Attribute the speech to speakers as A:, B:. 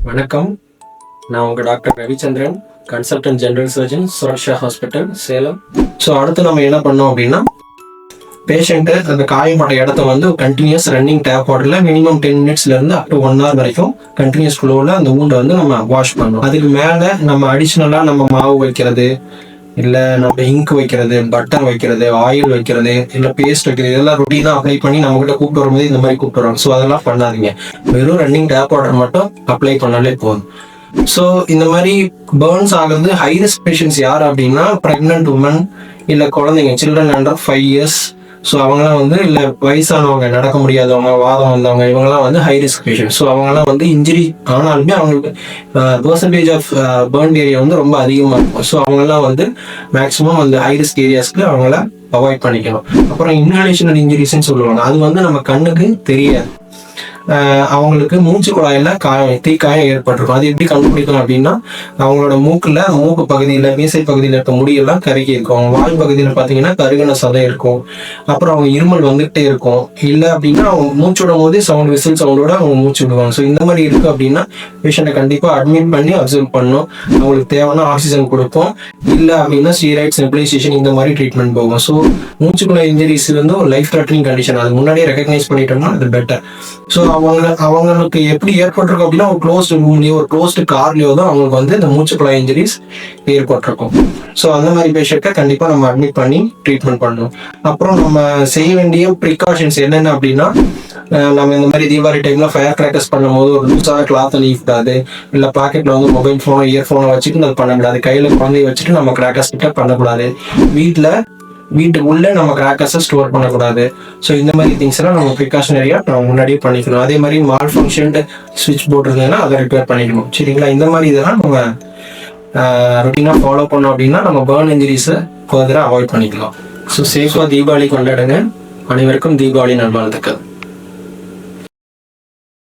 A: வணக்கம். நான் உங்கள் doctor Ravichandran, consultant general surgeon, Suraksha hospital, Salem. So அடுத்து நம்ம என்ன பண்ணோம் அப்படின்னா, பேஷண்ட்டு அந்த காயப்பட்ட இடத்த வந்து கண்டினியூஸ் ரன்னிங் டேப் வாட்டரில் மினிமம் 10 மினிட்ஸ்லேருந்து அப் டு 1 hour வரைக்கும் கண்டினியூஸ் ஃப்ளோவில் அந்த ஊண்டை வந்து நம்ம வாஷ் பண்ணணும். அதுக்கு மேலே நம்ம அடிஷ்னலாக நம்ம மாவு வைக்கிறது, இல்லை நம்ம இங்க் வைக்கிறது, பட்டர் வைக்கிறது, ஆயில் வைக்கிறது, இல்லை பேஸ்ட் வைக்கிறது, இதெல்லாம் ரொட்டீனாக அப்ளை பண்ணி நம்மகிட்ட கூப்பிட்டு வரும்போது இந்த மாதிரி கூப்பிட்டு வருவாங்க. ஸோ அதெல்லாம் பண்ணாதீங்க. வெறும் ரன்னிங் டேப் வாட்டர் மட்டும் அப்ளை பண்ணாலே போதும். ஸோ இந்த மாதிரி பேர்ன்ஸ் ஆகிறது ஹை ரிஸ்க் பேஷண்ட்ஸ் யார் அப்படின்னா, ப்ரெக்னென்ட் உமன், இல்லை குழந்தைங்க, சில்ட்ரன் அண்டர் 5 years. ஸோ அவங்களாம் வந்து, இல்லை வயசானவங்க, நடக்க முடியாதவங்க, வாதம் வந்தவங்க, இவங்கெல்லாம் வந்து ஹை ரிஸ்க் பேஷண்ட். ஸோ அவங்கெல்லாம் வந்து இன்ஜுரி ஆனாலுமே அவங்களுக்கு பர்சன்டேஜ் ஆஃப் பேர்ன் ஏரியா வந்து ரொம்ப அதிகமாக இருக்கும். ஸோ அவங்கெல்லாம் வந்து மேக்ஸிமம் அந்த ஹை ரிஸ்க் ஏரியாஸ்க்கு அவங்கள அவாய்ட் பண்ணிக்கணும். அப்புறம் இன்ஹலேஷனல் இன்ஜுரிஸ்ன்னு சொல்லுவாங்க. அது வந்து நம்ம கண்ணுக்கு தெரியாது. அவங்களுக்கு மூச்சு குழாயில் தீக்காயம் ஏற்பட்டிருக்கும். அது எப்படி கண்டுபிடிக்கணும் அப்படின்னா, அவங்களோட மூக்கு பகுதியில், மீசை பகுதியில் இருக்க முடியெல்லாம் கருகி இருக்கும். அவங்க வாய் பகுதியில் பார்த்தீங்கன்னா கருகின சதை இருக்கும். அப்புறம் அவங்க இருமல் வந்துகிட்டே இருக்கும். இல்லை அப்படின்னா அவங்க மூச்சு விடும் போது விசில் சவுண்டோட அவங்க மூச்சு விடுவாங்க. ஸோ இந்த மாதிரி இருக்குது அப்படின்னா பேஷண்ட்டை கண்டிப்பாக அட்மிட் பண்ணி அப்சர்வ் பண்ணணும். அவங்களுக்கு தேவையான ஆக்சிஜன் கொடுப்போம். இல்லை அப்படின்னா ஸ்டீராய்ட்ஸ், நெபுலைசேஷன், இந்த மாதிரி ட்ரீட்மெண்ட் போகும். ஸோ மூச்சுக்குழாய் இன்ஜுரிஸ் வந்து ஒரு லைஃப் த்ரெட்டனிங் கண்டிஷன். அது முன்னாடியே ரெகக்னைஸ் பண்ணிட்டோம்னா அது பெட்டர். ஸோ அவங்களுக்கு எப்படி ஏற்பட்டிருக்கும் அப்படின்னா, ஒரு க்ளோஸ்டு ரூம்லயோ ஒரு க்ளோஸ்டு கார்லயோ தான் அவங்களுக்கு வந்து இந்த மூச்சுக்குழாய் இன்ஜுரிஸ் ஏற்பட்டிருக்கும். ஸோ அந்த மாதிரி பேஷண்ட்டை கண்டிப்பாக நம்ம அட்மிட் பண்ணி ட்ரீட்மெண்ட் பண்ணணும். அப்புறம் நம்ம செய்ய வேண்டிய ப்ரிகாஷன்ஸ் என்னென்ன அப்படின்னா, நம்ம இந்த மாதிரி தீபாவளி டைமில் ஃபயர் கிராக்கர்ஸ் பண்ணும்போது ஒரு லூஸாக கிளாத்தை நீக்கூடாது. இல்லை பாக்கெட்டில் வந்து மொபைல் ஃபோனோ இயர்ஃபோனோ வச்சுட்டு அது பண்ணக்கூடாது. கையில் குழந்தைய வச்சுட்டு நம்ம கிராக்கர்ஸ் கிட்ட பண்ணக்கூடாது. வீட்டுக்குள்ளே நம்ம கிராக்கர்ஸை ஸ்டோர் பண்ணக்கூடாது. ஸோ இந்த மாதிரி திங்ஸ் எல்லாம் நம்ம ப்ரிகாஷனரியாக நம்ம முன்னாடியே பண்ணிக்கணும். அதே மாதிரி மால் ஃபங்க்ஷன்டு ஸ்விட்ச் போர்ட் இருந்ததுன்னா அதை ரிப்பேர் பண்ணிக்கணும். சரிங்களா? இந்த மாதிரி இதெல்லாம் நம்ம ரொட்டீனாக ஃபாலோ பண்ணோம் அப்படின்னா நம்ம பேர்ன் இன்ஜுரிஸை ஃபர்தராக அவாய்ட் பண்ணிக்கலாம். ஸோ சேஃபாக தீபாவளி கொண்டாடுங்க. அனைவருக்கும் தீபாவளி நல்வாழ்த்துக்கள்.